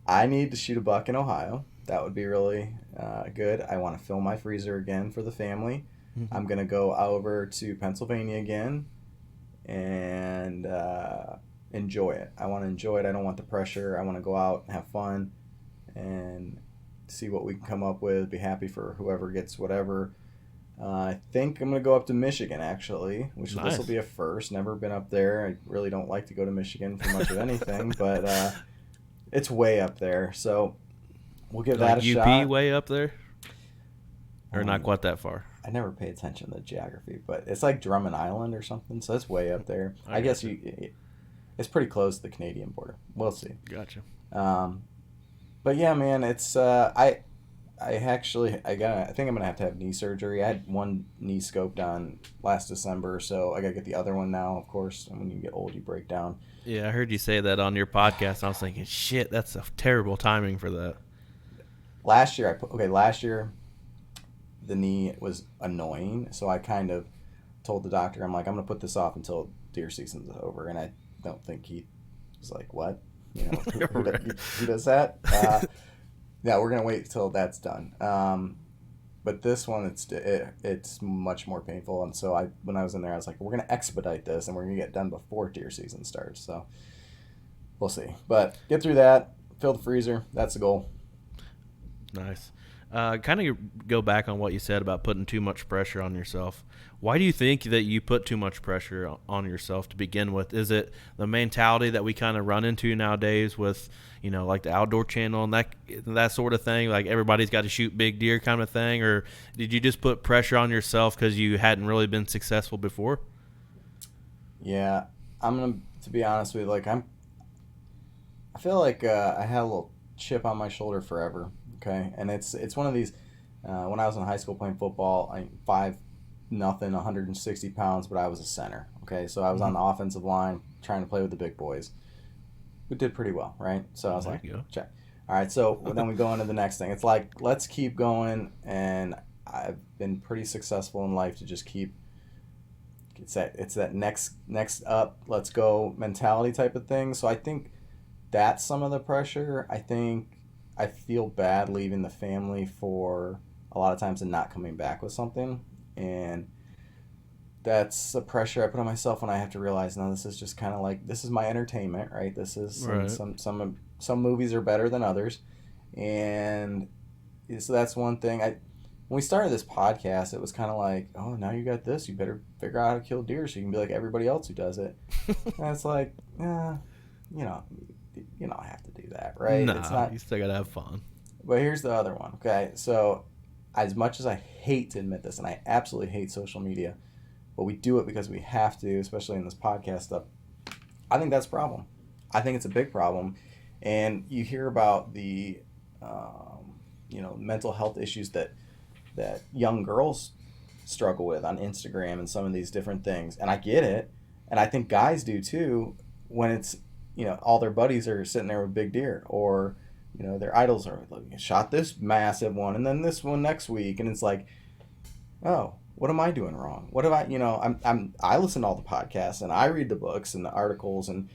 I need to shoot a buck in Ohio. That would be really good. I want to fill my freezer again for the family. Mhm. I'm gonna go over to Pennsylvania again and enjoy it. I want to enjoy it. I don't want the pressure. I want to go out and have fun and see what we can come up with. Be happy for whoever gets whatever. I think I'm gonna go up to Michigan actually, which this will Nice. be a first. Never been up there. I really don't like to go to Michigan for much of anything, but it's way up there, so we'll give that Like a UP shot. way up there, or not Um, quite that far. I never pay attention to geography, but it's like Drummond Island or something, so it's way up there. I guess it's pretty close to the Canadian border. We'll see. Gotcha. But yeah, man, it's I actually I think I'm gonna have to have knee surgery. I had one knee scoped on last December, so I gotta get the other one now. Of course, and when you get old, you break down. Yeah, I heard you say that on your podcast. And I was thinking, shit, that's a terrible timing for that. Last year last year the knee was annoying, so I kind of told the doctor, I'm like, I'm gonna put this off until deer season's over, and I don't think he was like, what? You know, who does that? Yeah, we're gonna wait till that's done. But this one, it's much more painful, and so when I was in there, I was like, we're gonna expedite this, and we're gonna get done before deer season starts. So we'll see. But get through that, fill the freezer. That's the goal. Nice. Kind of go back on what you said about putting too much pressure on yourself. Why do you think that you put too much pressure on yourself to begin with? Is it the mentality that we kind of run into nowadays with, like the Outdoor Channel and that sort of thing? Like everybody's got to shoot big deer kind of thing? Or did you just put pressure on yourself because you hadn't really been successful before? Yeah, to be honest with you, I feel like I had a little chip on my shoulder forever. Okay, and it's one of these. When I was in high school playing football, 5'0", 160 pounds, but I was a center. Okay, so I was on the offensive line trying to play with the big boys. We did pretty well, right? So I was There like, you go. check. All right, so then we go into the next thing. It's like, let's keep going, and I've been pretty successful in life to just keep. It's that next up, let's go mentality type of thing. So I think that's some of the pressure. I think I feel bad leaving the family for a lot of times and not coming back with something, and that's the pressure I put on myself when I have to realize, no, this is just kind of like, this is my entertainment, right? This is Right. some movies are better than others, and so that's one thing. When we started this podcast, it was kind of like, oh, now you got this, you better figure out how to kill deer so you can be like everybody else who does it. And it's like, you don't have to do that, right? Nah, It's not. you still got to have fun. But here's the other one, okay? So, as much as I hate to admit this, and I absolutely hate social media, but we do it because we have to, especially in this podcast stuff, I think that's a problem. I think it's a big problem. And you hear about the, mental health issues that young girls struggle with on Instagram and some of these different things. And I get it. And I think guys do too, when it's, all their buddies are sitting there with big deer, or their idols are like, shot this massive one and then this one next week, and it's like, oh, what am I doing wrong? What have I listen to all the podcasts and I read the books and the articles, and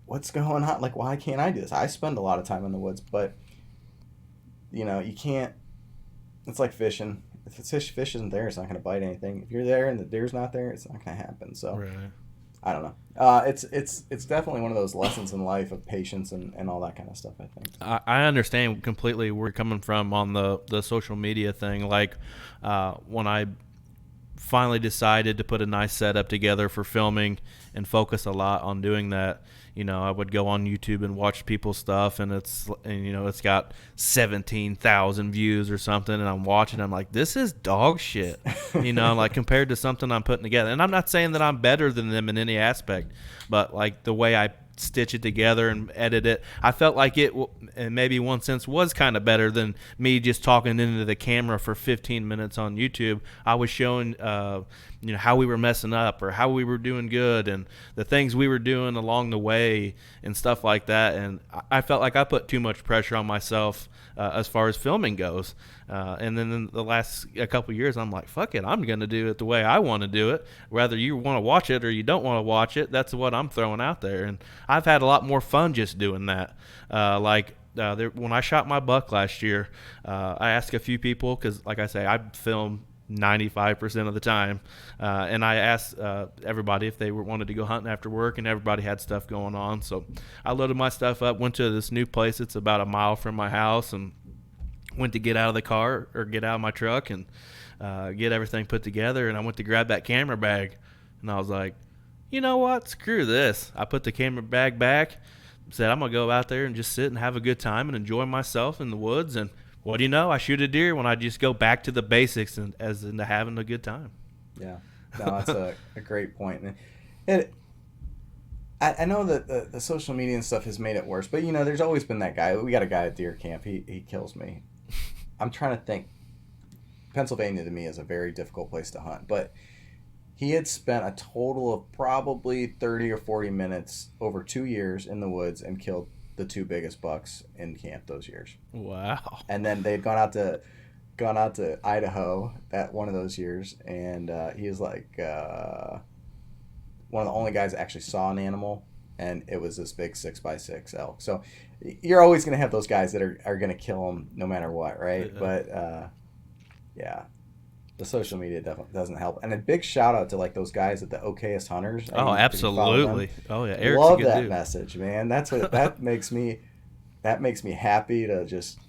what's going on? Like, why can't I do this? I spend a lot of time in the woods, but you can't. It's like fishing. If fish isn't there, it's not going to bite anything. If you're there and the deer's not there, it's not going to happen. So Right. I don't know. It's definitely one of those lessons in life of patience and all that kind of stuff, I think. I understand completely where you're coming from on the social media thing. Like when I finally decided to put a nice setup together for filming and focus a lot on doing that, I would go on YouTube and watch people's stuff, and it's got 17,000 views or something, and I'm watching, I'm like, this is dog shit, like compared to something I'm putting together. And I'm not saying that I'm better than them in any aspect, but like the way I stitch it together and edit it, I felt like it in maybe one sense was kind of better than me just talking into the camera for 15 minutes on YouTube. I was showing how we were messing up or how we were doing good and the things we were doing along the way and stuff like that. And I felt like I put too much pressure on myself as far as filming goes. And then in the last a couple of years, I'm like, fuck it, I'm going to do it the way I want to do it. Whether you want to watch it or you don't want to watch it, that's what I'm throwing out there. And I've had a lot more fun just doing that. When I shot my buck last year, I asked a few people because, like I say, I film 95% of the time, and I asked everybody if they wanted to go hunting after work, and everybody had stuff going on. So I loaded my stuff up, went to this new place. It's about a mile from my house, and went to get out of the car or get out of my truck and get everything put together. And I went to grab that camera bag, and I was like, you know what? Screw this. I put the camera bag back, said I'm going to go out there and just sit and have a good time and enjoy myself in the woods. And what do you know? I shoot a deer when I just go back to the basics and as into having a good time. Yeah. No, that's a great point. And I know that the social media and stuff has made it worse, but there's always been that guy. We got a guy at deer camp. He kills me. I'm trying to think. Pennsylvania to me is a very difficult place to hunt, but he had spent a total of probably 30 or 40 minutes over 2 years in the woods and killed the 2 biggest bucks in camp those years. Wow. And then they'd gone out to Idaho that one of those years, and he was like one of the only guys that actually saw an animal, and it was this big 6x6 elk. So you're always going to have those guys that are going to kill them no matter what, right? Yeah. But yeah, the social media definitely doesn't help. And a big shout out to like those guys at the Okayest Hunters. Oh, absolutely. Oh yeah, Eric's love a good that dude. message, man. That's what that makes me. That makes me happy to just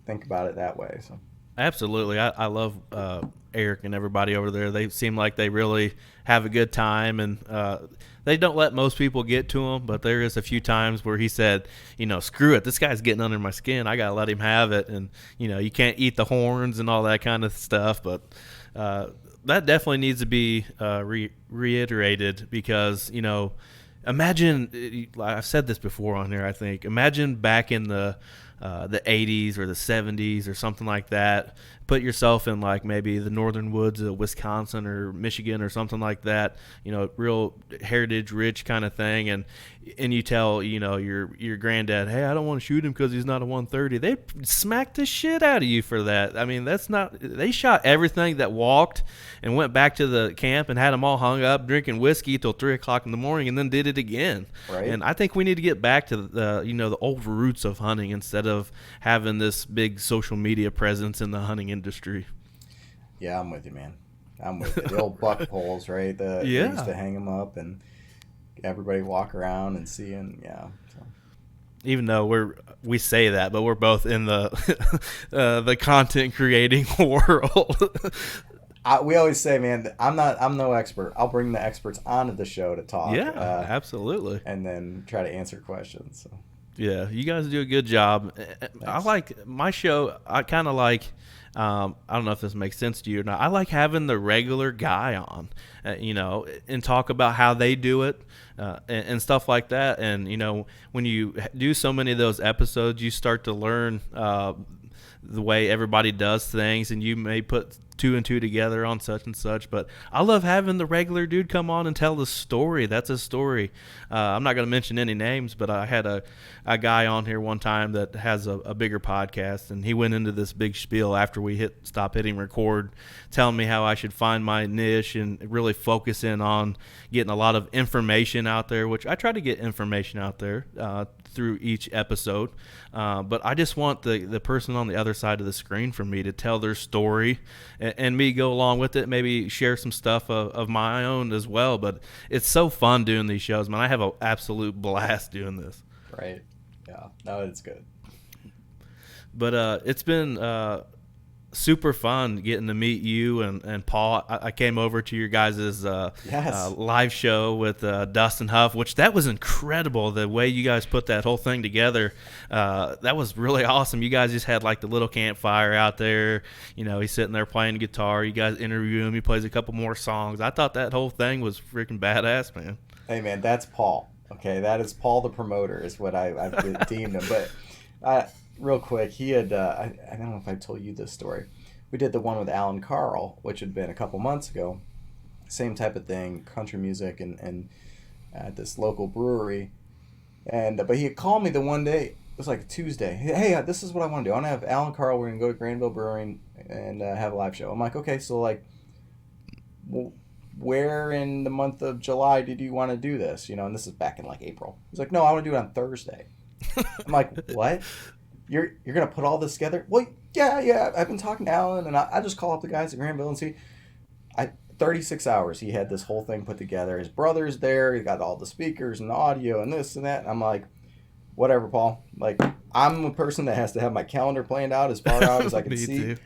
think about it that way. So absolutely, I love Eric and everybody over there. They seem like they really have a good time, and they don't let most people get to him. But there is a few times where he said, screw it, this guy's getting under my skin. I gotta let him have it, and you can't eat the horns and all that kind of stuff. But that definitely needs to be reiterated because imagine, I've said this before on here, I think, imagine back in the 80s or the 70s or something like that. Put yourself in like maybe the northern woods of Wisconsin or Michigan or something like that, real heritage rich kind of thing. And you tell, your granddad, hey, I don't want to shoot him because he's not a 130. They smack the shit out of you for that. I mean, they shot everything that walked and went back to the camp and had them all hung up drinking whiskey till 3 o'clock in the morning and then did it again. Right. And I think we need to get back to the old roots of hunting instead of having this big social media presence in the hunting industry. Yeah, I'm with you, man. I'm with you. The old buck poles, right? They used to hang them up and everybody walk around and see, and So. Even though we say that, but we're both in the the content creating world. We always say, man, I'm no expert. I'll bring the experts onto the show to talk. Yeah, absolutely. And then try to answer questions. So. Yeah, you guys do a good job. Thanks. I like my show. I kind of like. I don't know if this makes sense to you or not. I like having the regular guy on, and talk about how they do it and stuff like that. And, when you do so many of those episodes, you start to learn the way everybody does things, and you may put 2 and 2 together on such and such. But I love having the regular dude come on and tell the story. That's a story. I'm not going to mention any names, but I had a guy on here one time that has a bigger podcast, and he went into this big spiel after we stop hitting record, telling me how I should find my niche and really focus in on getting a lot of information out there, which I try to get information out there through each episode. But I just want the person on the other side of the screen for me to tell their story and me go along with it, maybe share some stuff of my own as well. But it's so fun doing these shows, man. I have an absolute blast doing this. Right. Yeah. No, it's good. But it's been super fun getting to meet you and Paul. I came over to your guys' live show with Dustin Huff, which that was incredible. The way you guys put that whole thing together, that was really awesome. You guys just had like the little campfire out there. He's sitting there playing guitar. You guys interview him. He plays a couple more songs. I thought that whole thing was freaking badass, man. Hey, man, that's Paul. Okay, that is Paul the promoter is what I've deemed him. But real quick, he had, I don't know if I told you this story. We did the one with Alan Carl, which had been a couple months ago. same type of thing, country music, and at this local brewery. And but he had called me the one day. It was like a Tuesday. Hey, this is what I want to do. I want to have Alan Carl. We're gonna go to Granville Brewing and have a live show. I'm like, okay, so like, where in the month of July did you want to do this? And this is back in like April. He's like, no, I want to do it on Thursday. I'm like, what? You're gonna put all this together? Well, yeah. I've been talking to Alan, and I just call up the guys at Granville and see. 36 hours he had this whole thing put together. His brother's there. He got all the speakers and the audio and this and that. And I'm like, whatever, Paul. Like, I'm a person that has to have my calendar planned out as far out as I can see. Too.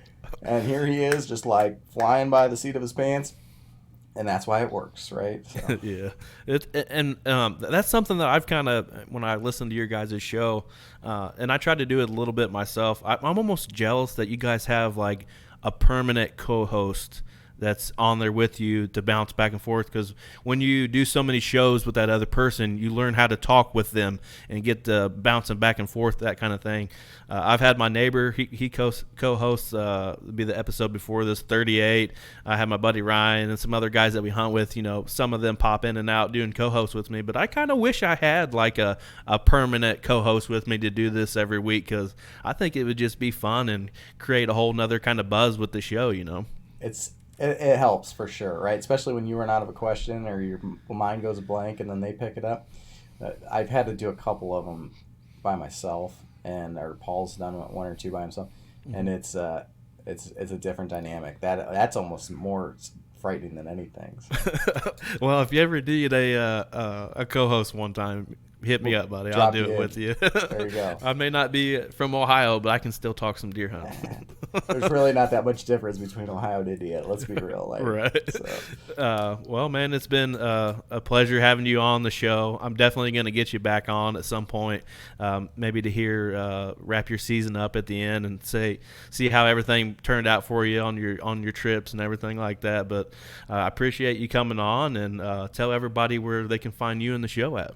And here he is, just like flying by the seat of his pants. And that's why it works, right? So. Yeah. That's something that I've kind of, when I listen to your guys' show, and I try to do it a little bit myself, I'm almost jealous that you guys have like a permanent co-host that's on there with you to bounce back and forth, because when you do so many shows with that other person, you learn how to talk with them and get the bouncing back and forth, that kind of thing. I've had my neighbor, he co-hosts, be the episode before this, 38. I have my buddy Ryan and some other guys that we hunt with. Some of them pop in and out doing co-hosts with me, but I kind of wish I had like a permanent co-host with me to do this every week, because I think it would just be fun and create a whole nother kind of buzz with the show. It helps for sure, right? Especially when you run out of a question or your mind goes blank and then they pick it up. I've had to do a couple of them by myself, or Paul's done one or two by himself, and it's a different dynamic. That's almost more frightening than anything. So. Well, if you ever need a co-host one time, hit me up, buddy. I'll do it with you. There you go. I may not be from Ohio, but I can still talk some deer hunting. There's really not that much difference between Ohio and Indiana. Let's be real. Right. So. Well, man, it's been a pleasure having you on the show. I'm definitely going to get you back on at some point, maybe to hear wrap your season up at the end and see how everything turned out for you on your trips and everything like that. But I appreciate you coming on, and tell everybody where they can find you and the show at.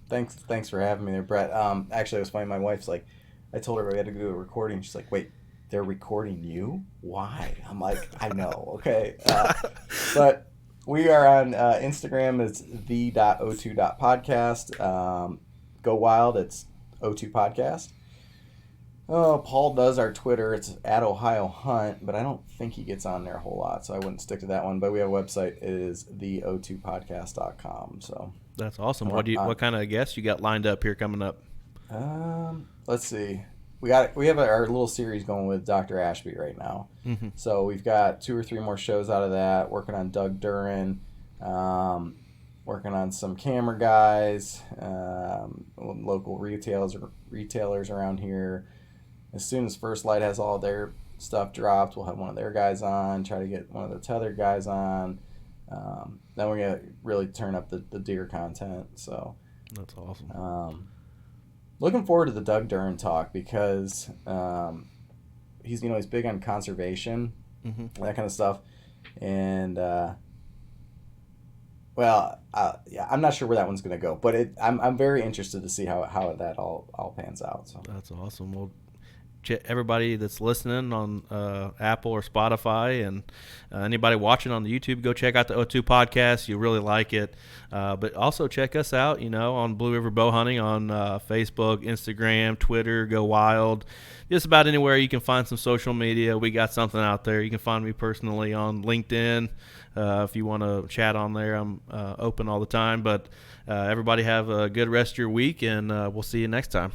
Thanks for having me there, Brett. Actually, it was funny. My wife's like, I told her we had to do a recording. She's like, wait, they're recording you? Why? I'm like, I know, okay. But we are on Instagram. It's the.o2.podcast. Go Wild. It's O2 Podcast. Oh, Paul does our Twitter. It's at Ohio Hunt, but I don't think he gets on there a whole lot, so I wouldn't stick to that one. But we have a website. It is the o2podcast.com. So that's awesome. What kind of guests you got lined up here coming up? Let's see. We have our little series going with Dr. Ashby right now. Mm-hmm. So we've got 2 or 3 more shows out of that. Working on Doug Duran. Working on some camera guys. Local retailers around here. As soon as First Light has all their stuff dropped, we'll have one of their guys on, try to get one of the tethered guys on. Then we're going to really turn up the deer content. So that's awesome. Looking forward to the Doug Duran talk, because he's big on conservation, mm-hmm. that kind of stuff. And I'm not sure where that one's going to go, but I'm very interested to see how that all pans out. So that's awesome. Well, everybody that's listening on Apple or Spotify, and anybody watching on the YouTube, go check out the O2 Podcast. You'll really like it. But also check us out, on Blue River Bow Hunting on Facebook, Instagram, Twitter, Go Wild. Just about anywhere you can find some social media, we got something out there. You can find me personally on LinkedIn. If you want to chat on there, I'm open all the time. But everybody have a good rest of your week, and we'll see you next time.